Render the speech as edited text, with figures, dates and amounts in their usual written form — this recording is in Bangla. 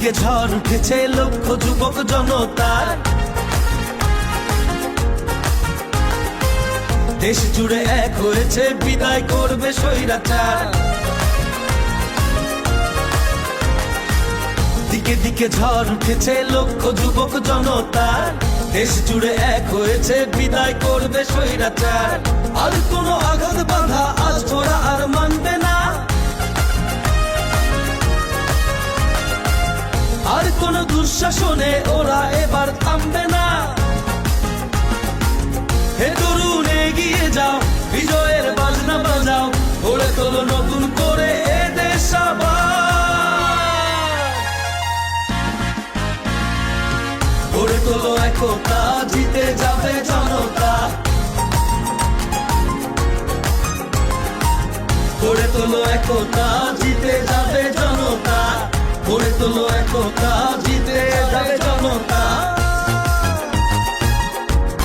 দিকে ঝড় উঠেছে লক্ষ যুবক জনতার। দেশ জুড়ে এক হয়েছে বিদায় করবে স্বৈরাচার। দিকে দিকে ঝড় উঠেছে লক্ষ যুবক জনতার। দেশ জুড়ে এক হয়েছে বিদায় করবে স্বৈরাচার। আর কোনো আঘাত বাধা আজ ওরা আর মানবে না, আর কোন দুঃশাসনে ওরা এবার থামবে না। হে তরুণ এগিয়ে যাও, বিজয়ের বাজনা বাজাও, গড়ে তোলো নতুন করে এ দেশ আবার। গড়ে তোলো একতা, জিতে যাবে জনতা। গড়ে তোলো একতা, জিতে যাবে জনতা। গড়ে তোলো একতা, জিতে যাবে জনতা।